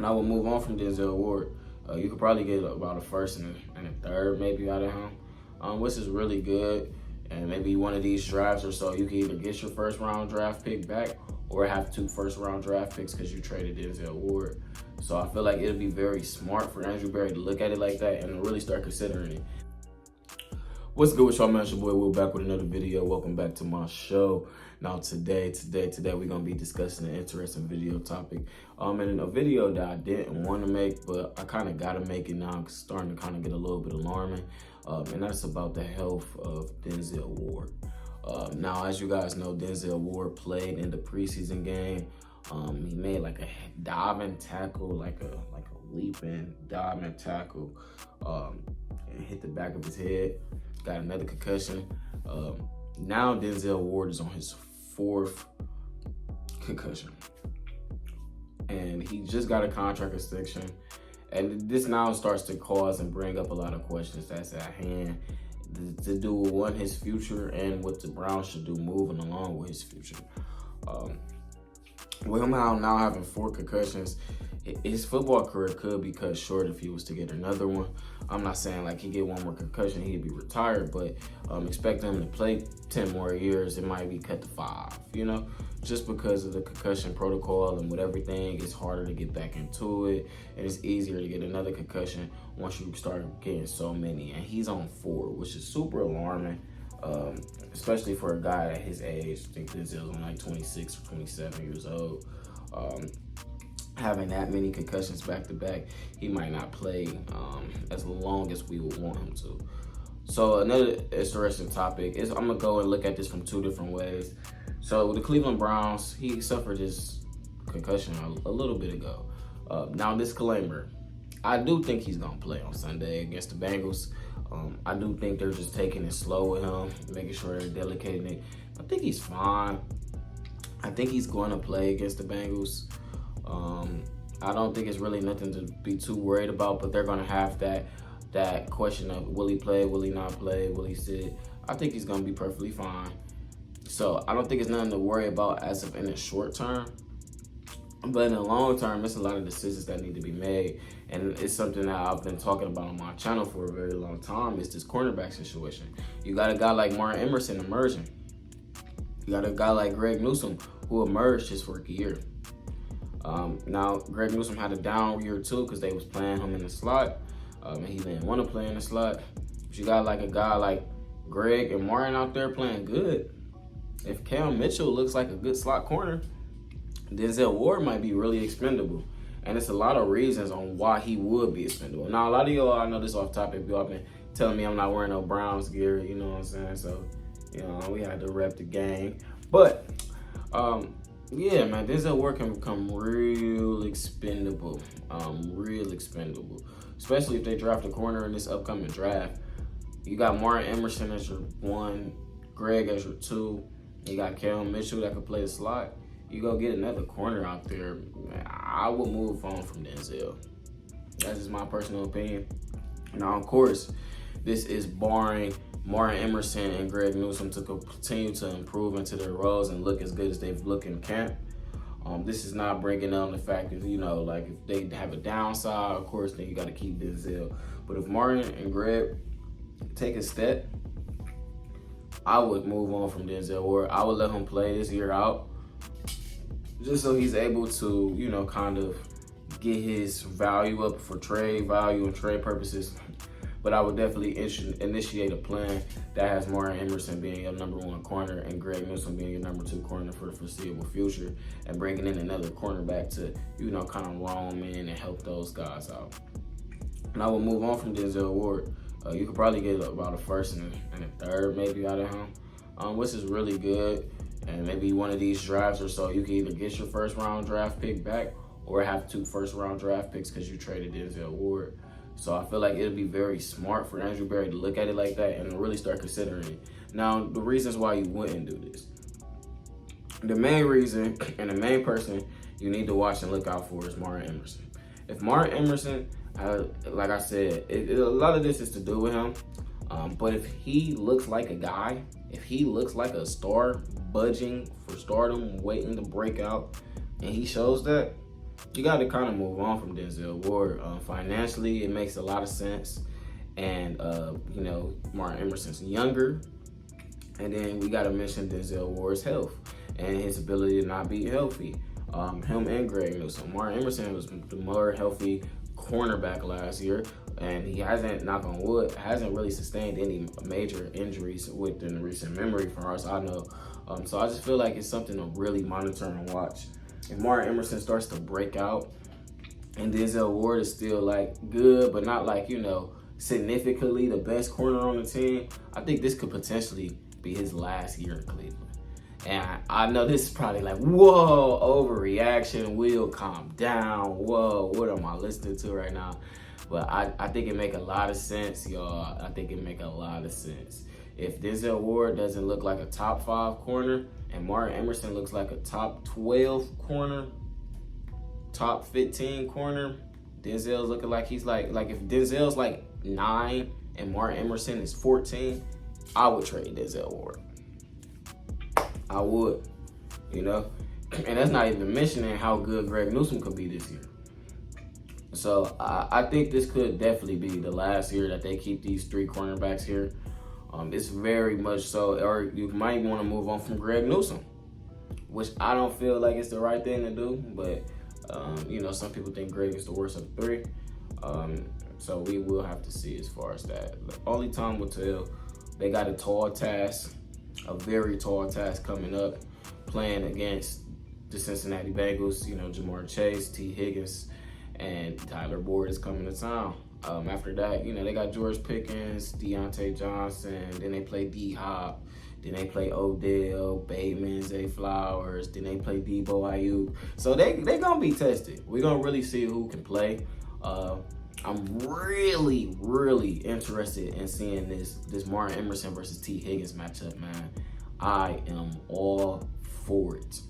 And I would move on from Denzel Ward. You could probably get about a first and a third maybe out of him, which is really good. And maybe one of these drafts or so, you can either get your first round draft pick back or have 2 first round draft picks because you traded Denzel Ward. So I feel like it'll be very smart for Andrew Berry to look at it like that and really start considering it. What's good with y'all, man? It's your boy Will back with another video. Welcome back to my show. Now today we're gonna be discussing an interesting video topic. And a video that I didn't want to make, but I kind of gotta make it now. It's starting to kind of get a little bit alarming. And that's about the health of Denzel Ward. Now, as you guys know, Denzel Ward played in the preseason game. He made like a diving tackle, like a leaping diving tackle, and hit the back of his head. Got another concussion. Now Denzel Ward is on his 4th concussion, and he just got a contract extension. And this now starts to cause and bring up a lot of questions that's at hand to do with his future and what the Browns should do moving along with his future. With him now having 4 concussions, his football career could be cut short if he was to get another one. I'm not saying like he get one more concussion, he'd be retired, but expecting him to play 10 more years, it might be cut to 5, just because of the concussion protocol and with everything, it's harder to get back into it, and it's easier to get another concussion once you start getting so many. And he's on 4, which is super alarming, especially for a guy at his age. I think Denzel's on like 26 or 27 years old. Having that many concussions back to back, he might not play as long as we would want him to. So another interesting topic is, I'm gonna go and look at this from 2 different ways. So the Cleveland Browns, he suffered his concussion a little bit ago. Now, disclaimer, I do think he's gonna play on Sunday against the Bengals. I do think they're just taking it slow with him, making sure they're delicating it. I think he's fine. I think he's going to play against the Bengals. I don't think it's really nothing to be too worried about, but they're going to have that question of, will he play, will he not play, will he sit? I think he's going to be perfectly fine. So I don't think it's nothing to worry about as of in the short term. But in the long term, it's a lot of decisions that need to be made. And it's something that I've been talking about on my channel for a very long time, is this cornerback situation. You got a guy like Martin Emerson emerging. You got a guy like Greg Newsome who emerged his rookie year. Now, Greg Newsome had a down year too because they was playing him in the slot. And he didn't want to play in the slot. But you got like a guy like Greg and Martin out there playing good. If Cam Mitchell looks like a good slot corner, Denzel Ward might be really expendable. And it's a lot of reasons on why he would be expendable. Now, a lot of y'all, I know this off topic, y'all been telling me I'm not wearing no Browns gear, you know what I'm saying? So, we had to rep the gang. But, yeah, man, Denzel Ward can become real expendable. Especially if they draft a corner in this upcoming draft. You got Martin Emerson as your 1, Greg as your 2. You got Cam Mitchell that could play the slot. You go get another corner out there, man, I would move on from Denzel. That's just my personal opinion. Now, of course, this is barring Martin Emerson and Greg Newsome to continue to improve into their roles and look as good as they've looked in camp. This is not bringing on the fact that, like if they have a downside, of course, then you got to keep Denzel. But if Martin and Greg take a step, I would move on from Denzel Ward. I would let him play this year out, just so he's able to, kind of get his value up for trade value and trade purposes. But I would definitely initiate a plan that has Martin Emerson being your number 1 corner and Greg Newsome being your number 2 corner for the foreseeable future, and bringing in another cornerback to, kind of roam in and help those guys out. And I would move on from Denzel Ward. You could probably get about a first and a third maybe out of him, which is really good. And maybe one of these drafts or so, you can either get your first round draft pick back or have 2 first round draft picks because you traded Denzel Ward. So I feel like it'll be very smart for Andrew Berry to look at it like that and really start considering it. Now, the reasons why you wouldn't do this. The main reason and the main person you need to watch and look out for is Martin Emerson. If Martin Emerson, like I said, a lot of this is to do with him. But if he looks like a guy, if he looks like a star budging for stardom, waiting to break out, and he shows that, you got to kind of move on from Denzel Ward. Financially, it makes a lot of sense. And, you know, Martin Emerson's younger. And then we got to mention Denzel Ward's health and his ability to not be healthy. Him and Greg Newsome. Martin Emerson was the more healthy cornerback last year, and he hasn't, knock on wood, hasn't really sustained any major injuries within recent memory, for far as I know. So I just feel like it's something to really monitor and watch. If Martin Emerson starts to break out, and Denzel Ward is still like good, but not like, you know, significantly the best corner on the team, I think this could potentially be his last year in Cleveland. And I know this is probably like, whoa, overreaction, Will, calm down, whoa, what am I listening to right now? But I think it make a lot of sense, y'all. I think it make a lot of sense. If Denzel Ward doesn't look like a top 5 corner and Martin Emerson looks like a top 12 corner, top 15 corner, Denzel's looking like he's like if Denzel's like 9 and Martin Emerson is 14, I would trade Denzel Ward. I would, you know? And that's not even mentioning how good Greg Newsome could be this year. So I think this could definitely be the last year that they keep these 3 cornerbacks here. It's very much so, or you might want to move on from Greg Newsome, which I don't feel like it's the right thing to do, but you know, some people think Greg is the worst of the 3. So we will have to see as far as that. The only time will tell. They got a tall task, a very tall task coming up, playing against the Cincinnati Bengals. You know, Jamar Chase, T. Higgins, and Tyler Boyd is coming to town. After that, you know, they got George Pickens, Deontay Johnson, then they play D-Hop, then they play Odell, Bateman, Zay Flowers, then they play Debo Ayuk. So they gonna be tested. We're gonna really see who can play. I'm really, really interested in seeing this Martin Emerson versus T. Higgins matchup, man. I am all for it.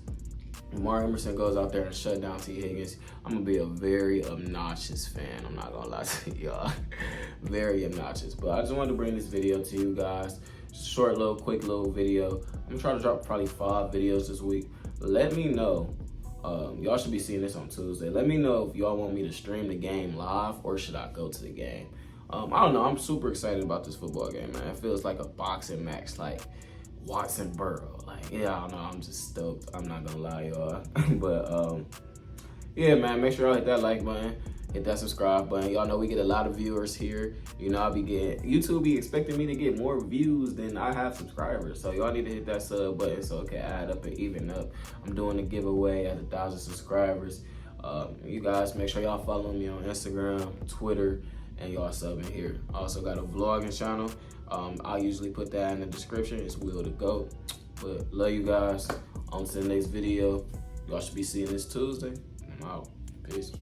When Martin Emerson goes out there and shut down T. Higgins, I'm going to be a very obnoxious fan. I'm not going to lie to y'all. Very obnoxious. But I just wanted to bring this video to you guys. Short little, quick little video. I'm going to try to drop probably 5 videos this week. Let me know. Y'all should be seeing this on Tuesday. Let me know if y'all want me to stream the game live or should I go to the game. I don't know. I'm super excited about this football game, man. It feels like a boxing match, like Watson Burrow. Like, yeah, I don't know. I'm just stoked. I'm not gonna lie, y'all. But yeah, man, make sure y'all hit that like button, hit that subscribe button. Y'all know we get a lot of viewers here. You know, YouTube be expecting me to get more views than I have subscribers. So y'all need to hit that sub button so it can add up and even up. I'm doing a giveaway at 1,000 subscribers. You guys make sure y'all follow me on Instagram, Twitter, and y'all subbing here. I also got a vlogging channel. I'll usually put that in the description. It's Will the Goat. But love you guys. On to the next video. Y'all should be seeing this Tuesday. I'm out. Peace.